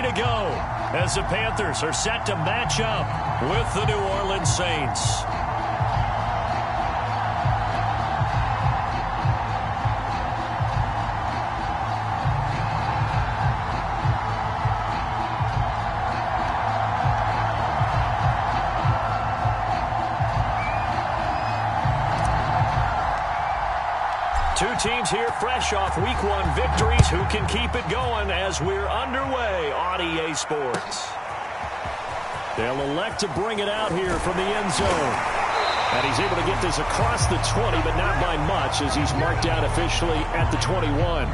to go as the Panthers are set to match up with the New Orleans Saints. Two teams here fresh off Week 1 victories who can keep it going as we're underway on EA Sports. They'll elect to bring it out here from the end zone. And he's able to get this across the 20, but not by much as he's marked out officially at the 21.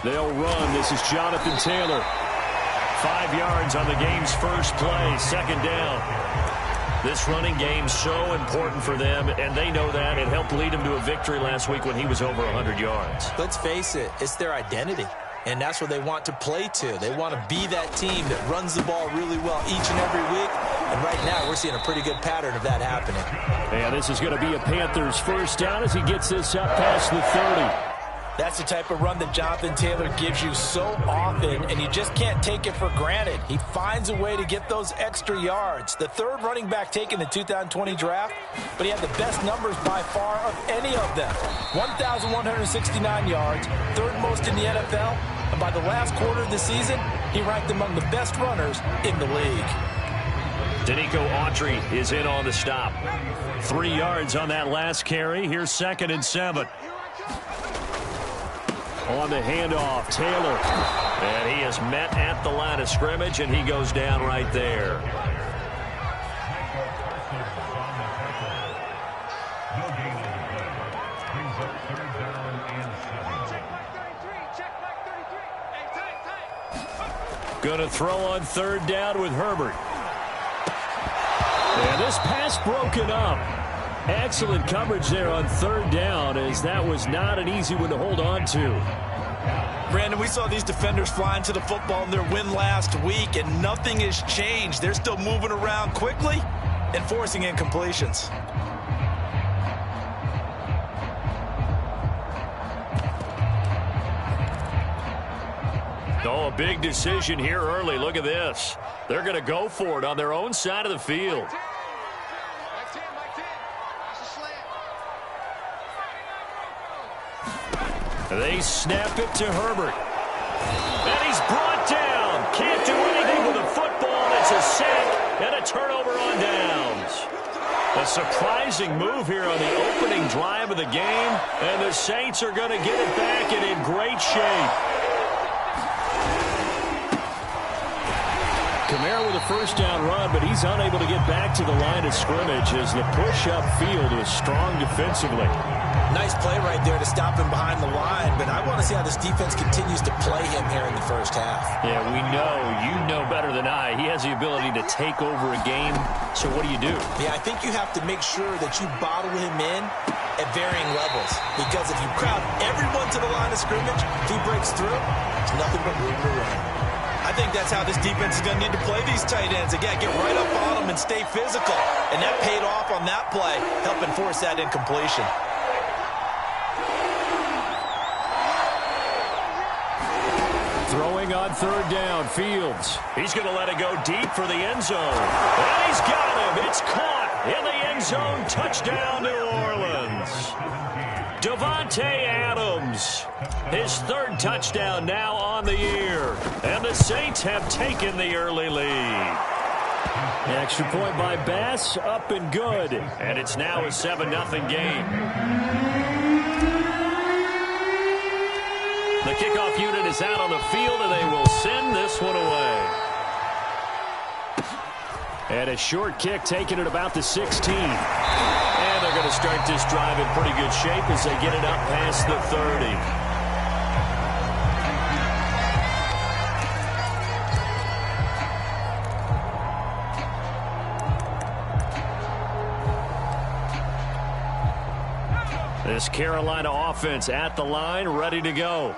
They'll run. This is Jonathan Taylor. 5 yards on the game's first play, second down. This running game's so important for them, and they know that. It helped lead them to a victory last week when he was over 100 yards. Let's face it, it's their identity, and that's what they want to play to. They want to be that team that runs the ball really well each and every week, and right now we're seeing a pretty good pattern of that happening. And this is going to be a Panthers first down as he gets this up past the 30. That's the type of run that Jonathan Taylor gives you so often, and you just can't take it for granted. He finds a way to get those extra yards. The third running back taken in the 2020 draft, but he had the best numbers by far of any of them. 1,169 yards, third most in the NFL, and by the last quarter of the season, he ranked among the best runners in the league. Danico Autry is in on the stop. 3 yards on that last carry. Here's 2nd and 7. On the handoff, Taylor. And he is met at the line of scrimmage, and he goes down right there. Going to throw on 3rd down with Herbert. And this pass broken up. Excellent coverage there on 3rd down, as that was not an easy one to hold on to. Brandon, we saw these defenders flying to the football in their win last week, and nothing has changed. They're still moving around quickly and forcing incompletions. Oh, a big decision here early. Look at this. They're going to go for it on their own side of the field. They snap it to Herbert. And he's brought down. Can't do anything with the football. It's a sack and a turnover on downs. A surprising move here on the opening drive of the game. And the Saints are going to get it back and in great shape. Kamara with a first down run, but he's unable to get back to the line of scrimmage as the push upfield was strong defensively. Nice play right there to stop him behind the line, but I want to see how this defense continues to play him here in the first half. Yeah, we know. You know better than I. He has the ability to take over a game, so what do you do? Yeah, I think you have to make sure that you bottle him in at varying levels, because if you crowd everyone to the line of scrimmage, if he breaks through, there's nothing but room to run. I think that's how this defense is going to need to play these tight ends. Again, get right up on them and stay physical. And that paid off on that play, helping force that incompletion. Throwing on 3rd down, Fields. He's going to let it go deep for the end zone. And he's got him. It's caught in the end zone. Touchdown, New Orleans. Davante Adams, his 3rd touchdown now on the year. And the Saints have taken the early lead. Extra point by Bass, up and good. And it's now a 7-0 game. The kickoff unit is out on the field, and they will send this one away. And a short kick taken at about the 16. And they're going to start this drive in pretty good shape as they get it up past the 30. This Carolina offense at the line, ready to go.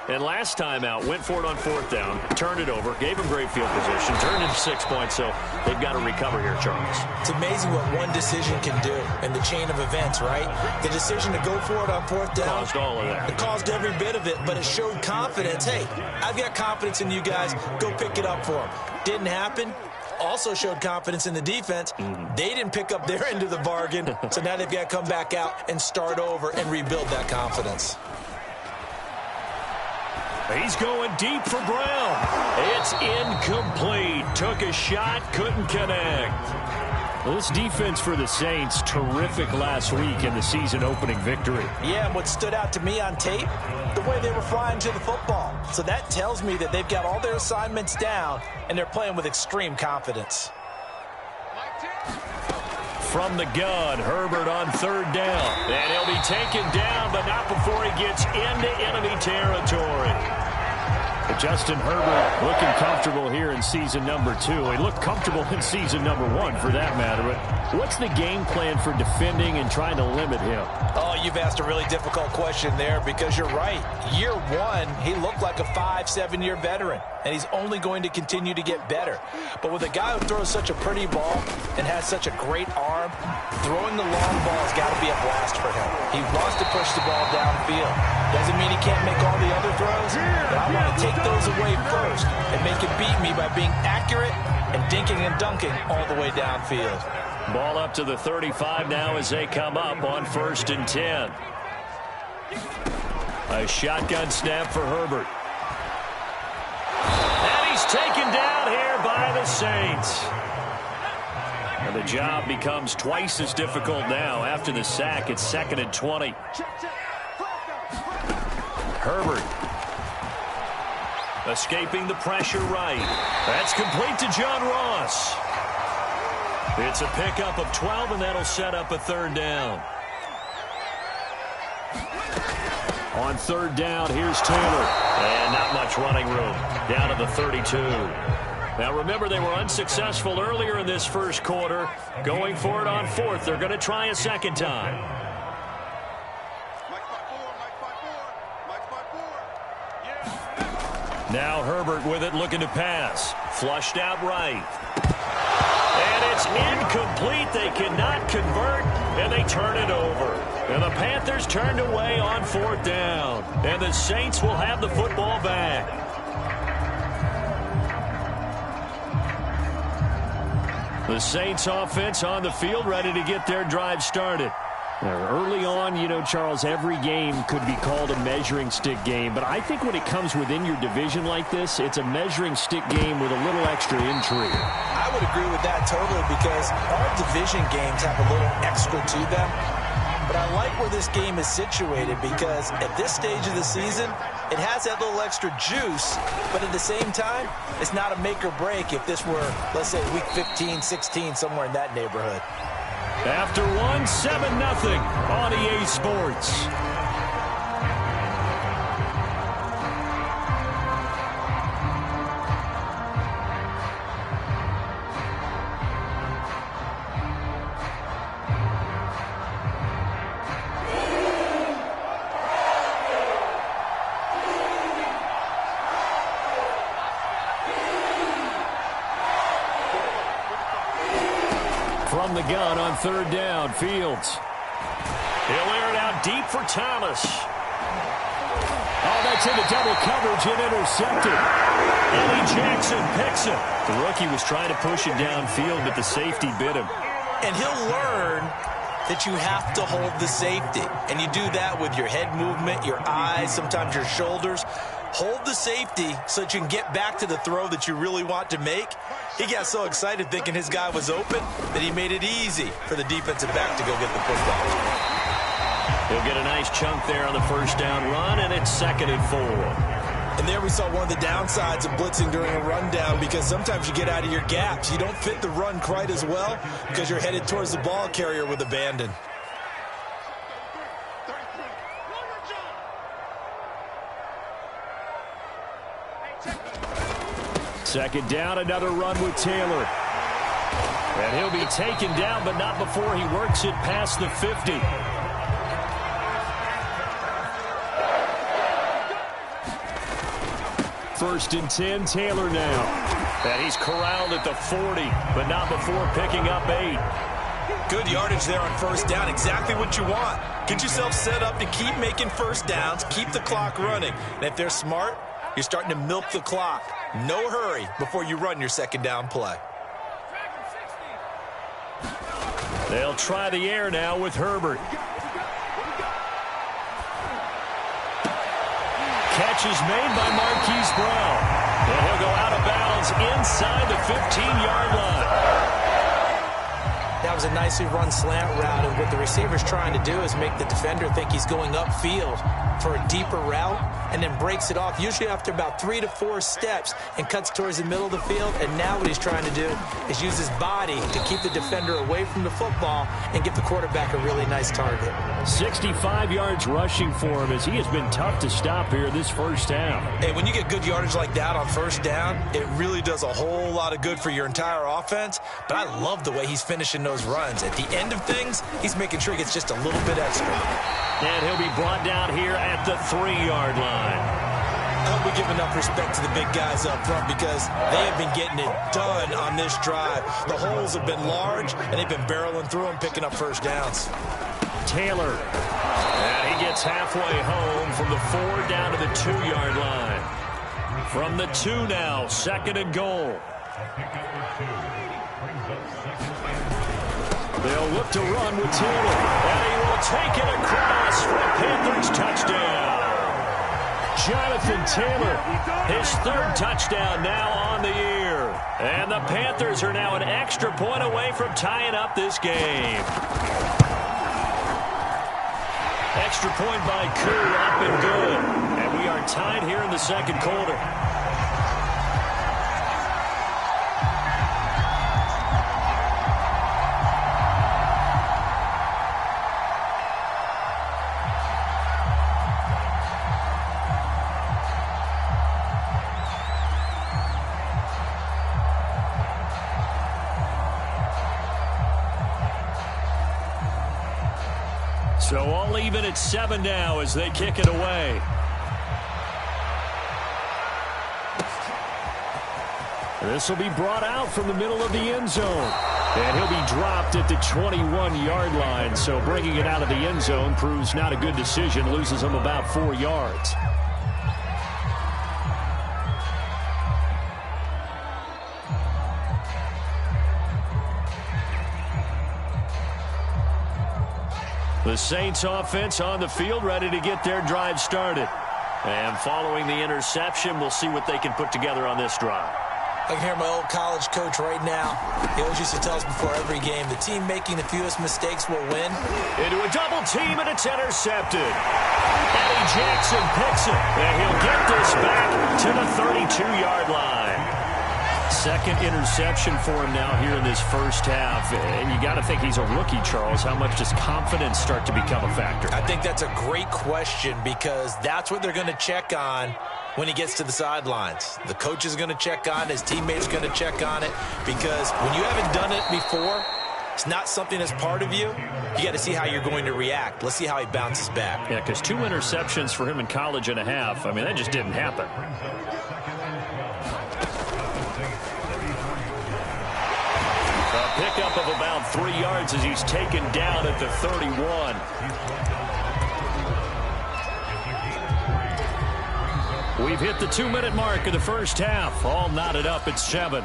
And last time out, went for it on fourth down, turned it over, gave them great field position, turned into 6 points, so they've got to recover here, Charles. It's amazing what one decision can do in the chain of events, right? The decision to go for it on fourth down caused all of that. It caused every bit of it, but it showed confidence. Hey, I've got confidence in you guys. Go pick it up for them. Didn't happen. Also showed confidence in the defense. They didn't pick up their end of the bargain, so now they've got to come back out and start over and rebuild that confidence. He's going deep for Brown. It's incomplete. Took a shot, couldn't connect. Well, this defense for the Saints, terrific last week in the season-opening victory. Yeah, and what stood out to me on tape, the way they were flying to the football. So that tells me that they've got all their assignments down, and they're playing with extreme confidence. From the gun, Herbert on third down. And he'll be taken down, but not before he gets into enemy territory. But Justin Herbert looking comfortable here in season number 2. He looked comfortable in season number 1, for that matter. But what's the game plan for defending and trying to limit him? Oh, you've asked a really difficult question there because you're right. Year 1, he looked like a 5-7-year veteran, and he's only going to continue to get better. But with a guy who throws such a pretty ball and has such a great arm, throwing the long ball has got to be a blast for him. He wants to push the ball downfield. Doesn't mean he can't make all the other throws, but I want to take those away first and make him beat me by being accurate and dinking and dunking all the way downfield. Ball up to the 35 now as they come up on 1st and 10. A shotgun snap for Herbert. And he's taken down here by the Saints. And the job becomes twice as difficult now after the sack. It's 2nd and 20. Herbert escaping the pressure right. That's complete to John Ross. It's a pickup of 12, and that'll set up a 3rd down. On 3rd down, here's Taylor. And not much running room. Down to the 32. Now remember, they were unsuccessful earlier in this first quarter. Going for it on 4th. They're going to try a second time. Now Herbert with it, looking to pass. Flushed out right. And it's incomplete. They cannot convert, and they turn it over. And the Panthers turned away on 4th down. And the Saints will have the football back. The Saints offense on the field, ready to get their drive started. Early on, you know, Charles, every game could be called a measuring stick game. But I think when it comes within your division like this, it's a measuring stick game with a little extra intrigue. I would agree with that totally because all division games have a little extra to them. But I like where this game is situated because at this stage of the season, it has that little extra juice. But at the same time, it's not a make or break if this were, let's say, week 15, 16, somewhere in that neighborhood. After 1, 7-0 on EA Sports. From the gun on 3rd down, Fields. He'll air it out deep for Thomas. Oh, that's into double coverage and intercepted. Eddie Jackson picks it. The rookie was trying to push it downfield, but the safety bit him. And he'll learn that you have to hold the safety. And you do that with your head movement, your eyes, sometimes your shoulders. Hold the safety so that you can get back to the throw that you really want to make. He got so excited thinking his guy was open that he made it easy for the defensive back to go get the football. He'll get a nice chunk there on the 1st down run, and it's 2nd and 4. And there we saw one of the downsides of blitzing during a rundown because sometimes you get out of your gaps. You don't fit the run quite as well because you're headed towards the ball carrier with abandon. Second down, another run with Taylor. And he'll be taken down, but not before he works it past the 50. 1st and 10. Taylor now. And he's corralled at the 40, but not before picking up 8. Good yardage there on 1st down. Exactly what you want. Get yourself set up to keep making 1st downs, keep the clock running. And if they're smart, you're starting to milk the clock. No hurry before you run your 2nd down play. They'll try the air now with Herbert. Catch is made by Marquise Brown. And he'll go out of bounds inside the 15-yard line. That was a nicely run slant route, and what the receiver's trying to do is make the defender think he's going upfield for a deeper route, and then breaks it off, usually after about 3 to 4 steps, and cuts towards the middle of the field. And now what he's trying to do is use his body to keep the defender away from the football and give the quarterback a really nice target. 65 yards rushing for him, as he has been tough to stop here this 1st half. Hey, when you get good yardage like that on 1st down, it really does a whole lot of good for your entire offense. But I love the way he's finishing those runs. At the end of things, he's making sure he gets just a little bit extra. And he'll be brought down here at the 3-yard line. I hope we give enough respect to the big guys up front, because they have been getting it done on this drive. The holes have been large, and they've been barreling through them, picking up 1st downs. Taylor. And he gets halfway home from the 4 down to the 2-yard line. From the 2 now, 2nd and goal. They'll look to run with Taylor. And he will take it across for a Panthers touchdown. Jonathan Taylor, his 3rd touchdown now on the year. And the Panthers are now an extra point away from tying up this game. Extra point by Koo, up and good. And we are tied here in the 2nd quarter. So all even at 7 now as they kick it away. This will be brought out from the middle of the end zone. And he'll be dropped at the 21-yard line. So bringing it out of the end zone proves not a good decision. Loses him about 4 yards. The Saints offense on the field, ready to get their drive started. And following the interception, we'll see what they can put together on this drive. I can hear my old college coach right now. He always used to tell us before every game, the team making the fewest mistakes will win. Into a double team, and it's intercepted. Eddie Jackson picks it, and he'll get this back to the 32-yard line. 2nd interception for him now here in this 1st half. And you got to think he's a rookie, Charles. How much does confidence start to become a factor? I think that's a great question, because that's what they're going to check on when he gets to the sidelines. The coach is going to check on it. His teammates are going to check on it, because when you haven't done it before, it's not something that's part of you. You got to see how you're going to react. Let's see how he bounces back. Yeah, because 2 interceptions for him in college and a half. I mean, that just didn't happen. A pickup of about 3 yards as he's taken down at the 31. We've hit the 2-minute mark of the 1st half. All knotted up at 7.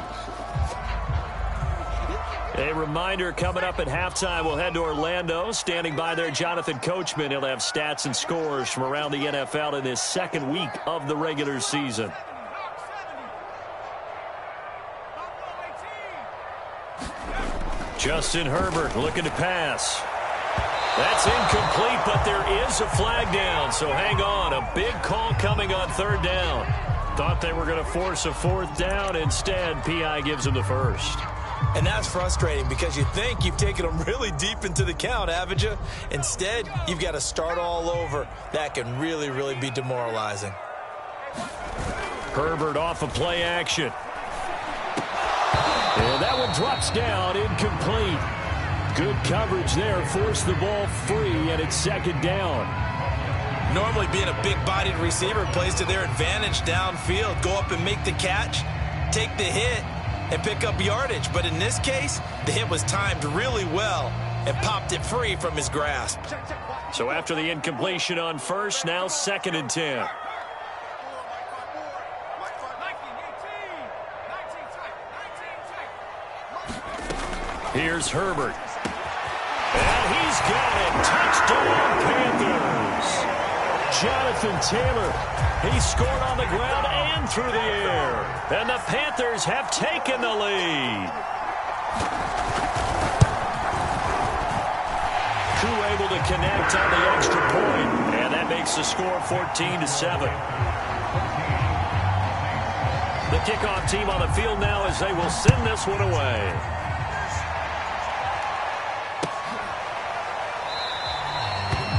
A reminder, coming up at halftime, we'll head to Orlando. Standing by there, Jonathan Coachman. He'll have stats and scores from around the NFL in this 2nd week of the regular season. Justin Herbert looking to pass. That's incomplete, but there is a flag down, so hang on. A big call coming on 3rd down. Thought they were going to force a 4th down. Instead, P.I. gives them the 1st. And that's frustrating, because you think you've taken them really deep into the count, haven't you? Instead, you've got to start all over. That can really, really be demoralizing. Herbert off of play action. And that one drops down, incomplete. Good coverage there, forced the ball free, and it's 2nd down. Normally, being a big-bodied receiver plays to their advantage downfield. Go up and make the catch, take the hit, and pick up yardage. But in this case, the hit was timed really well and popped it free from his grasp. So after the incompletion on first, now 2nd and 10. Here's Herbert. And he's got it. Touchdown, Panthers. Jonathan Taylor. He scored on the ground and through the air. And the Panthers have taken the lead. Crew able to connect on the extra point. And that makes the score 14-7. The kickoff team on the field now as they will send this one away.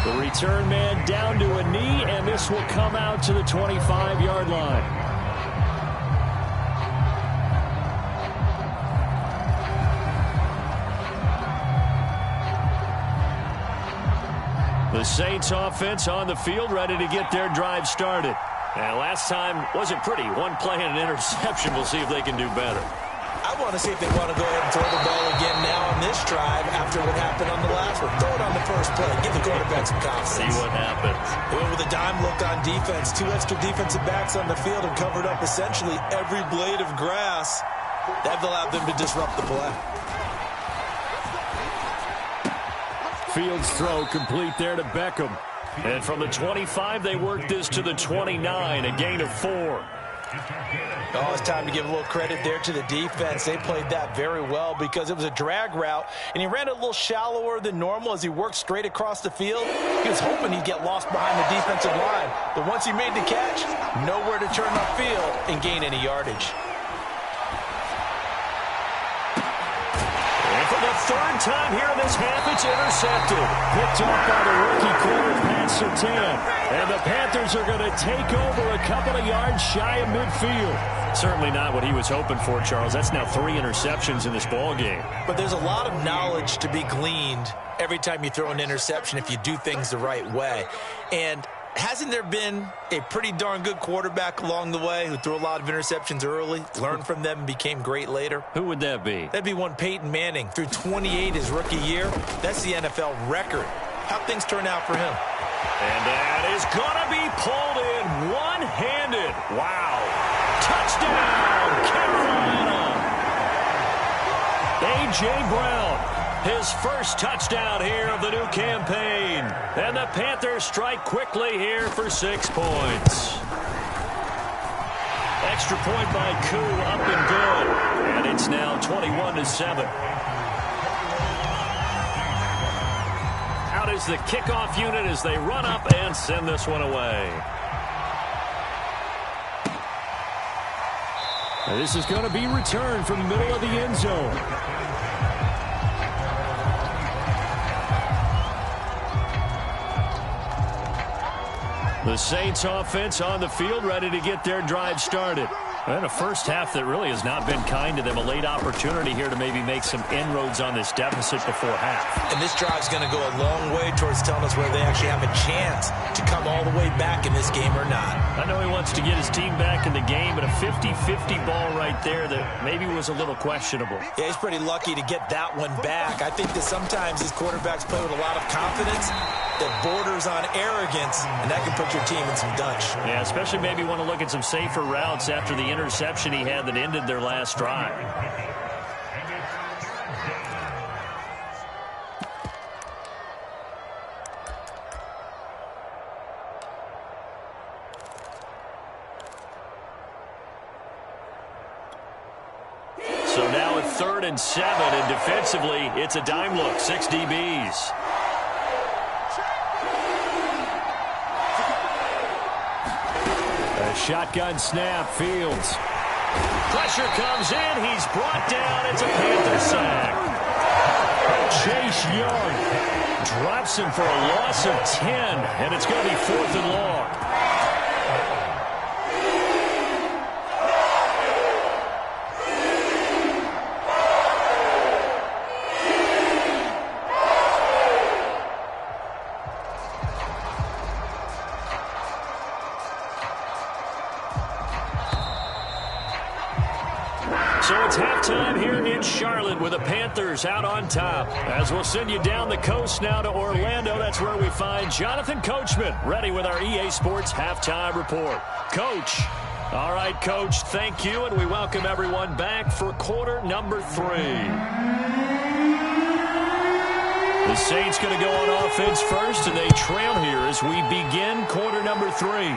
The return man down to a knee, and this will come out to the 25-yard line. The Saints offense on the field, ready to get their drive started. And last time wasn't pretty. One play and an interception. We'll see if they can do better. I want to see if they want to go ahead and throw the ball again now on this drive after what happened on the last one. Throw it on the first play. Give the quarterback some confidence. See what happens. They went with a dime look on defense. 2 extra defensive backs on the field and covered up essentially every blade of grass. That allowed them to disrupt the play. Fields throw complete there to Beckham. And from the 25, they work this to the 29, a gain of 4. Oh, it's time to give a little credit there to the defense. They played that very well because it was a drag route, and he ran it a little shallower than normal as he worked straight across the field. He was hoping he'd get lost behind the defensive line, but once he made the catch, nowhere to turn upfield and gain any yardage. And for the 3rd time here in this half, it's intercepted. Picked off by the rookie corner, Pat Surtain. And the Panthers are going to take over a couple of yards shy of midfield. Certainly not what he was hoping for, Charles. That's now 3 interceptions in this ball game. But there's a lot of knowledge to be gleaned every time you throw an interception if you do things the right way. And hasn't there been a pretty darn good quarterback along the way who threw a lot of interceptions early, learned from them, and became great later? Who would that be? That'd be one Peyton Manning. Threw 28 his rookie year. That's the NFL record. How'd things turn out for him? And that is going to be pulled in one-handed. Wow. Touchdown, Carolina. A.J. Brown, his first touchdown here of the new campaign. And the Panthers strike quickly here for 6 points. Extra point by Koo, up and good. And it's now 21-7. Out is the kickoff unit as they run up and send this one away. And this is going to be returned from the middle of the end zone. The Saints offense on the field, ready to get their drive started. And a first half that really has not been kind to them. A late opportunity here to maybe make some inroads on this deficit before half. And this drive's going to go a long way towards telling us whether they actually have a chance to come all the way back in this game or not. I know he wants to get his team back in the game, but a 50-50 ball right there that maybe was a little questionable. Yeah, he's pretty lucky to get that one back. I think that sometimes these quarterbacks play with a lot of confidence that borders on arrogance, and that can put your team in some dutch. Yeah, especially maybe want to look at some safer routes after the interception he had that ended their last drive. So now a 3rd and 7, and defensively, it's a dime look, 6 DBs. Shotgun snap, Fields. Pressure comes in. He's brought down. It's a Panther sack. Chase Young drops him for a loss of 10, and it's going to be 4th and long. So it's halftime here in Charlotte with the Panthers out on top. As we'll send you down the coast now to Orlando, that's where we find Jonathan Coachman ready with our EA Sports halftime report. Coach. All right, Coach, thank you, and we welcome everyone back for quarter number 3. The Saints going to go on offense first, and they trail here as we begin quarter number 3.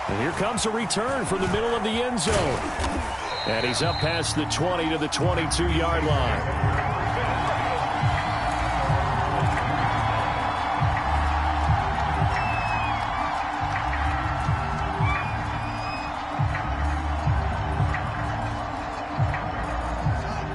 And here comes a return from the middle of the end zone. And he's up past the 20 to the 22-yard line.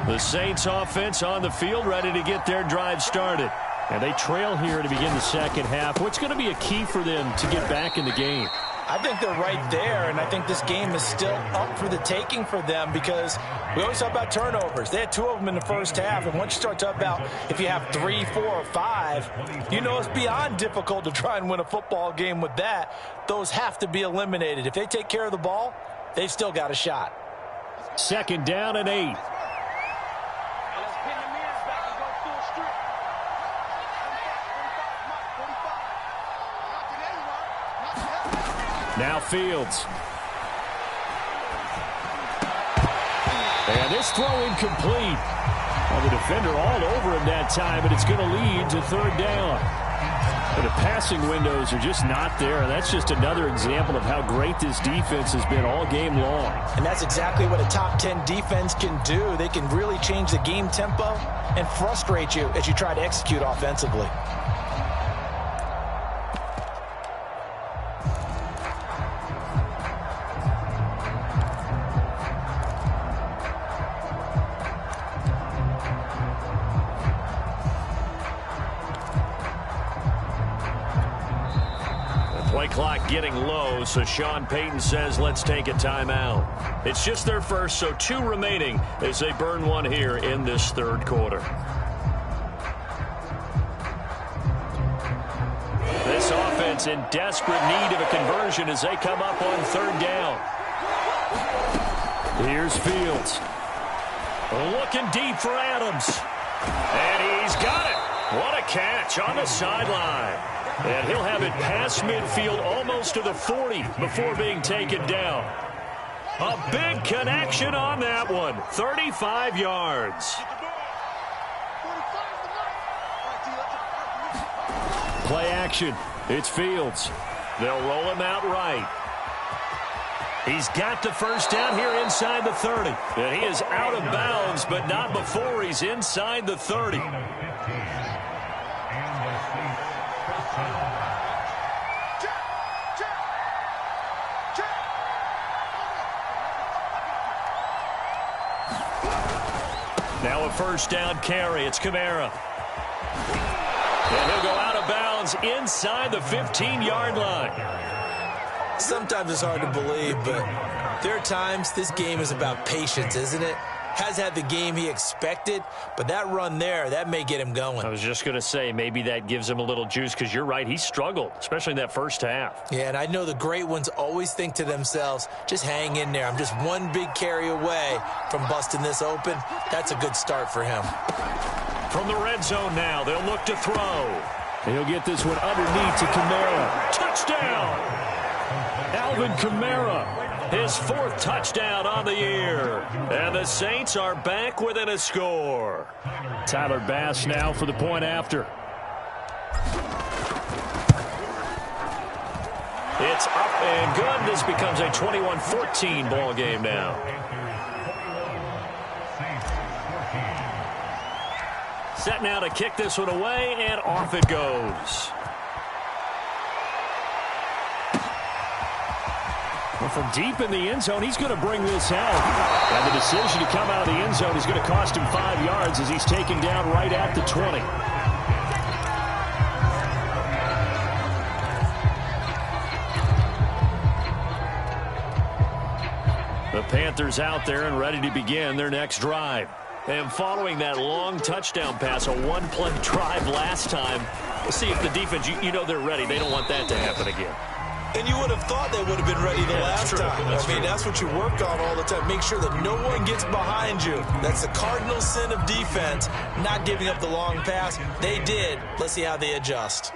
The Saints offense on the field, ready to get their drive started. And they trail here to begin the second half. What's going to be a key for them to get back in the game? I think they're right there, and I think this game is still up for the taking for them because we always talk about turnovers. They had 2 of them in the first half, and once you start talking about if you have 3, 4, or 5, you know it's beyond difficult to try and win a football game with that. Those have to be eliminated. If they take care of the ball, they've still got a shot. Second down and 8. Now Fields. And this throw incomplete. Well, the defender all over him that time, but it's going to lead to third down. But the passing windows are just not there, and that's just another example of how great this defense has been all game long. And that's exactly what a top 10 defense can do. They can really change the game tempo and frustrate you as you try to execute offensively. Clock getting low, so Sean Payton says let's take a timeout. It's just their first, so 2 remaining as they burn one here in this third quarter. This offense in desperate need of a conversion as they come up on third down. Here's Fields. Looking deep for Adams. And he's got it. What a catch on the sideline. And he'll have it past midfield almost to the 40 before being taken down. A big connection on that one. 35 yards. Play action. It's Fields. They'll roll him out right. He's got the first down here inside the 30. And he is out of bounds, but not before he's inside the 30. Now a first down carry. It's Kamara. And he'll go out of bounds inside the 15-yard line. Sometimes it's hard to believe, but there are times this game is about patience, isn't it? Has had the game he expected, but that run there, that may get him going. I was just going to say, maybe that gives him a little juice because you're right, he struggled, especially in that first half. Yeah, and I know the great ones always think to themselves, just hang in there. I'm just one big carry away from busting this open. That's a good start for him. From the red zone now, they'll look to throw. He'll get this one underneath to Kamara. Touchdown! Alvin Kamara. His 4th touchdown on the year. And the Saints are back within a score. Tyler Bass now for the point after. It's up and good. This becomes a 21-14 ball game now. Set now to kick this one away, and off it goes. Well, from deep in the end zone, he's going to bring this out. And the decision to come out of the end zone is going to cost him 5 yards as he's taken down right at the 20. The Panthers out there and ready to begin their next drive. And following that long touchdown pass, a one-play drive last time, we'll see if the defense, you know they're ready. They don't want that to happen again. And you would have thought they would have been ready the last time. I mean, that's what you work on all the time. Make sure that no one gets behind you. That's the cardinal sin of defense, not giving up the long pass. They did. Let's see how they adjust.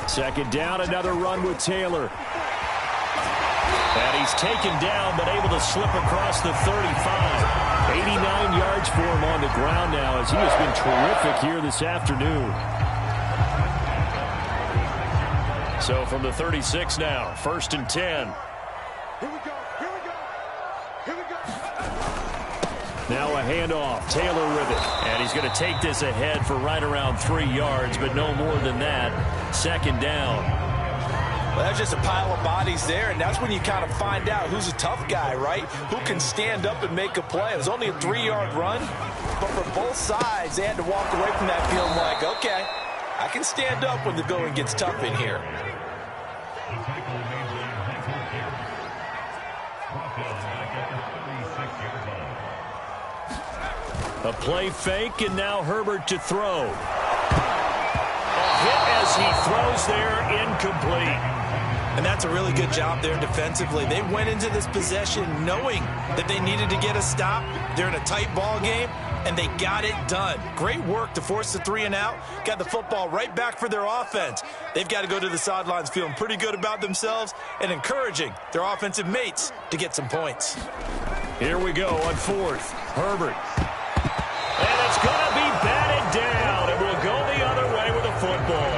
Second down, another run with Taylor. And he's taken down, but able to slip across the 35. 89 yards for him on the ground now, as he has been terrific here this afternoon. So from the 36 now, 1st and 10. Here we go, here we go, here we go. Now a handoff, Taylor with it. And he's going to take this ahead for right around 3 yards, but no more than that. Second down. Well, that's just a pile of bodies there, and that's when you kind of find out who's a tough guy, right? Who can stand up and make a play. It was only a 3-yard run, but for both sides, they had to walk away from that feeling like, okay, I can stand up when the going gets tough in here. A play fake, and now Herbert to throw. A hit as he throws there, incomplete. And that's a really good job there defensively. They went into this possession knowing that they needed to get a stop. They're in a tight ball game, and they got it done. Great work to force the 3 and out. Got the football right back for their offense. They've got to go to the sidelines feeling pretty good about themselves and encouraging their offensive mates to get some points. Here we go on 4th. Herbert. And it's going to be batted down, and we'll go the other way with the football.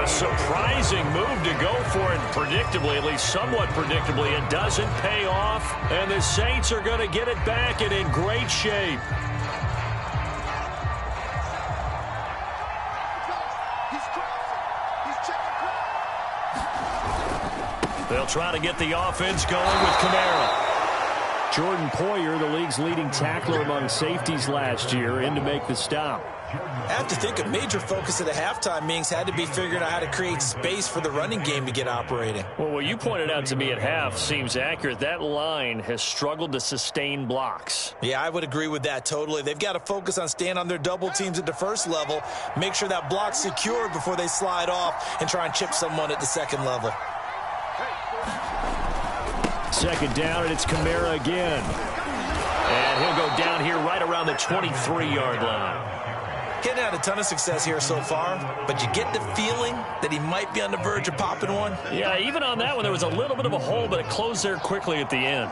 A surprising move to go for it, predictably, at least somewhat predictably. It doesn't pay off, and the Saints are going to get it back and in great shape. They'll try to get the offense going with Kamara. Jordan Poyer, the league's leading tackler among safeties last year, in to make the stop. I have to think a major focus at the halftime meetings had to be figuring out how to create space for the running game to get operating. Well, what you pointed out to me at half seems accurate. That line has struggled to sustain blocks. Yeah, I would agree with that totally. They've got to focus on staying on their double teams at the first level, make sure that block's secured before they slide off and try and chip someone at the second level. Second down, and it's Kamara again. And he'll go down here right around the 23-yard line. Getting had a ton of success here so far, but you get the feeling that he might be on the verge of popping one. Yeah, even on that one, there was a little bit of a hole, but it closed there quickly at the end.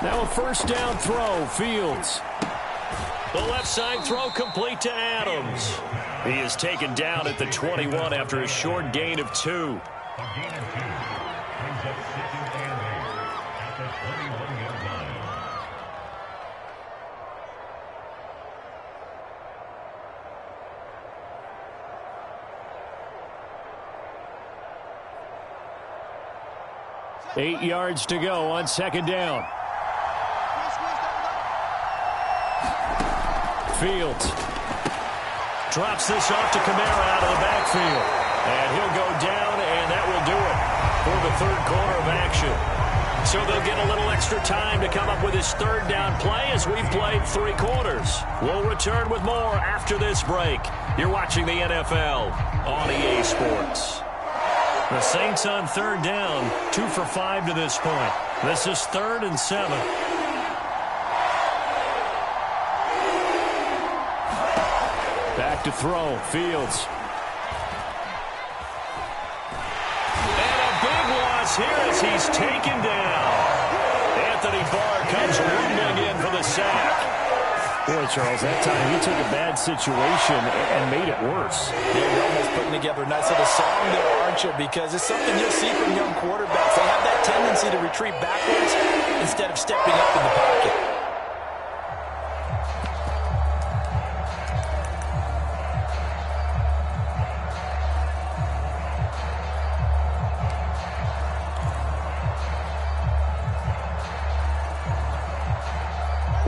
Now a first down throw, Fields. The left side throw complete to Adams. He is taken down at the 21 after a short gain of 2. 8 yards to go on second down. Fields drops this off to Kamara out of the backfield. And he'll go down, and that will do it for the third quarter of action. So they'll get a little extra time to come up with his third down play as we've played 3 quarters. We'll return with more after this break. You're watching the NFL on EA Sports. The Saints on third down, 2 for 5 to this point. This is 3rd and 7. Back to throw, Fields. And a big loss here as he's taken down. Anthony Barr comes rumbling in for the sack. Boy, Charles, that time he took a bad situation and made it worse. Yeah, you're almost putting together a nice little song there, aren't you? Because it's something you'll see from young quarterbacks. They have that tendency to retreat backwards instead of stepping up in the pocket.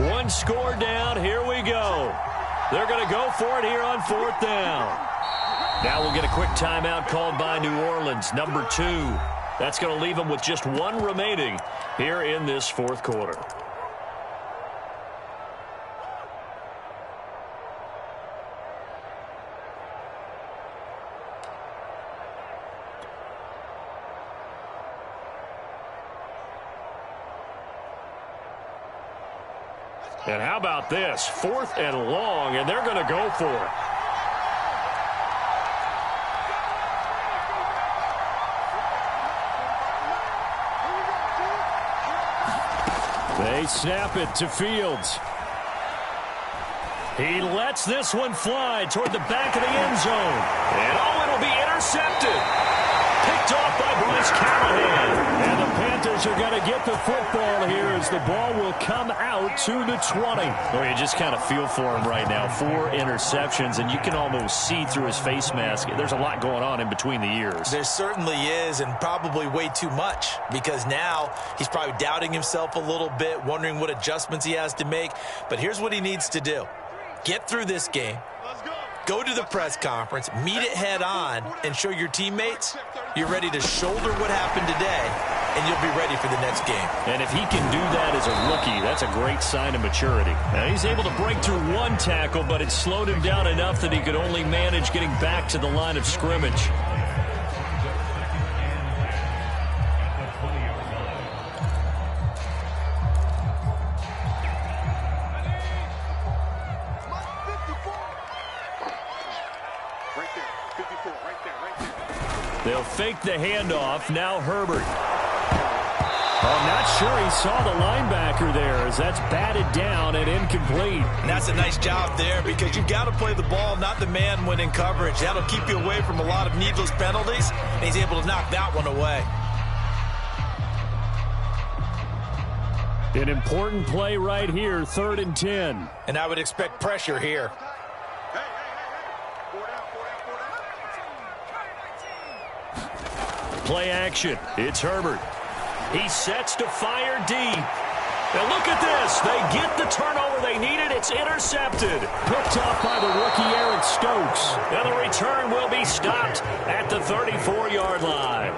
One score down, here we go. They're going to go for it here on 4th down. Now we'll get a quick timeout called by New Orleans, number 2. That's going to leave them with just one remaining here in this fourth quarter. And how about this? 4th and long, and they're going to go for it. They snap it to Fields. He lets this one fly toward the back of the end zone. And it'll be intercepted. Picked off by Bryce Callahan. And the Panthers are going to get the football here as the ball will come out to the 20. Well, you just kind of feel for him right now. 4 interceptions, and you can almost see through his face mask. There's a lot going on in between the ears. There certainly is, and probably way too much, because now he's probably doubting himself a little bit, wondering what adjustments he has to make. But here's what he needs to do. Get through this game. Go to the press conference, meet it head on, and show your teammates you're ready to shoulder what happened today, and you'll be ready for the next game. And if he can do that as a rookie, that's a great sign of maturity. Now, he's able to break through 1 tackle, but it slowed him down enough that he could only manage getting back to the line of scrimmage. They'll fake the handoff. Now Herbert. I'm not sure he saw the linebacker there as that's batted down and incomplete. And that's a nice job there because you've got to play the ball, not the man when in coverage. That'll keep you away from a lot of needless penalties, and he's able to knock that one away. An important play right here, 3rd and 10. And I would expect pressure here. Play action. It's Herbert. He sets to fire deep. Now look at this. They get the turnover they needed. It's intercepted. Picked off by the rookie Eric Stokes. And the return will be stopped at the 34-yard line.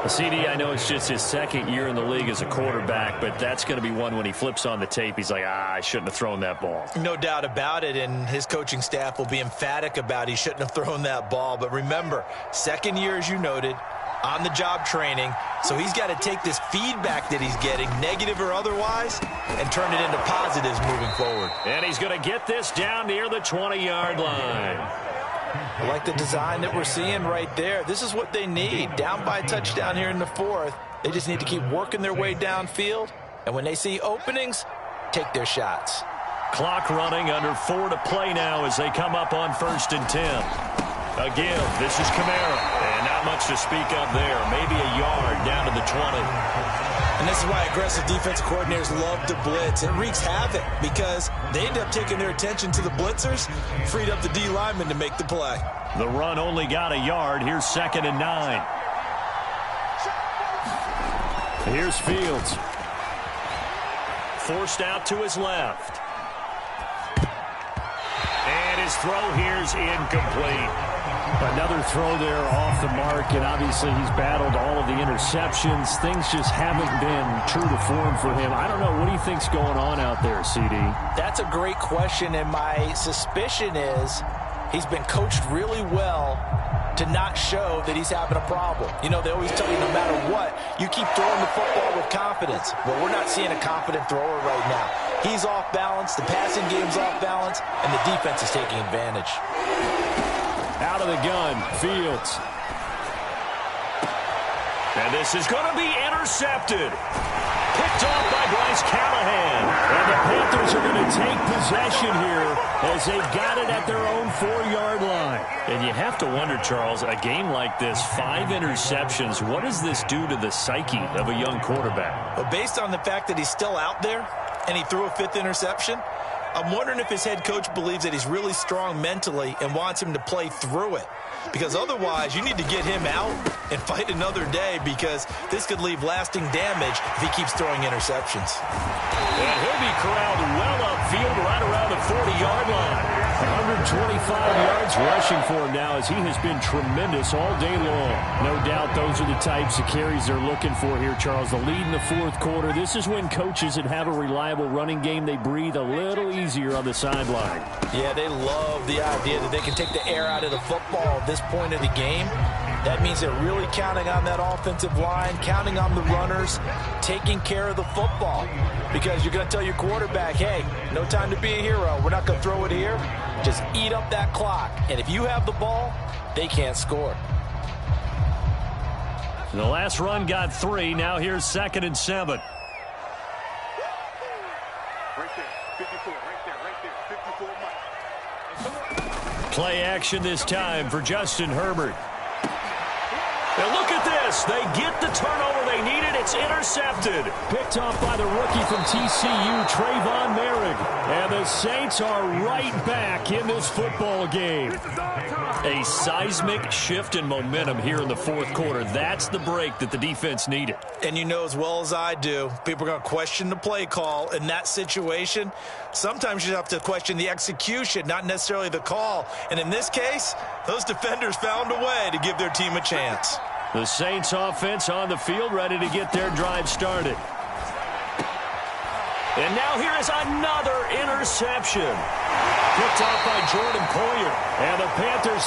CD, I know it's just his 2nd year in the league as a quarterback, but that's going to be one when he flips on the tape. He's like, I shouldn't have thrown that ball. No doubt about it, and his coaching staff will be emphatic about he shouldn't have thrown that ball. But remember, 2nd year, as you noted, on-the-job training, so he's got to take this feedback that he's getting, negative or otherwise, and turn it into positives moving forward. And he's going to get this down near the 20-yard line. I like the design that we're seeing right there. This is what they need. Down by a touchdown here in the 4th. They just need to keep working their way downfield, and when they see openings, take their shots. Clock running, under 4 to play now as they come up on 1st and 10. Again, this is Kamara, and not much to speak of there. Maybe a yard down to the 20. And this is why aggressive defensive coordinators love to blitz. It wreaks havoc because they end up taking their attention to the blitzers, freed up the D lineman to make the play. The run only got a yard. Here's 2nd and 9. Here's Fields. Forced out to his left. And his throw here's incomplete. Another throw there off the mark, and obviously he's battled all of the interceptions. Things just haven't been true to form for him. I don't know. What do you think's going on out there, CD? That's a great question, and my suspicion is he's been coached really well to not show that he's having a problem. You know, they always tell you no matter what, you keep throwing the football with confidence. Well, we're not seeing a confident thrower right now. He's off balance, the passing game's off balance, and the defense is taking advantage. Out of the gun, Fields. And this is going to be intercepted. Picked off by Bryce Callahan. And the Panthers are going to take possession here as they've got it at their own 4-yard line. And you have to wonder, Charles, a game like this, 5 interceptions, what does this do to the psyche of a young quarterback? Well, based on the fact that he's still out there and he threw a 5th interception, I'm wondering if his head coach believes that he's really strong mentally and wants him to play through it. Because otherwise, you need to get him out and fight another day because this could leave lasting damage if he keeps throwing interceptions. And he'll be corralled well upfield right around the 40-yard line. 125 yards rushing for him now as he has been tremendous all day long. No doubt those are the types of carries they're looking for here, Charles. The lead in the fourth quarter. This is when coaches that have a reliable running game, they breathe a little easier on the sideline. Yeah, they love the idea that they can take the air out of the football at this point of the game. That means they're really counting on that offensive line, counting on the runners, taking care of the football. Because you're going to tell your quarterback, hey, no time to be a hero. We're not going to throw it here. Just eat up that clock. And if you have the ball, they can't score. The last run got 3. Now here's 2nd and 7. Right there, 54, right there, 54 Mike. Play action this time for Justin Herbert. And look at this. They get the turnover they needed. It's intercepted. Picked off by the rookie from TCU, Trayvon Merrick. And the Saints are right back in this football game. A seismic shift in momentum here in the fourth quarter. That's the break that the defense needed. And you know as well as I do, people are going to question the play call in that situation. Sometimes you have to question the execution, not necessarily the call. And in this case, those defenders found a way to give their team a chance. The Saints offense on the field, ready to get their drive started. And now here is another interception. Picked off by Jordan Poyer. And the Panthers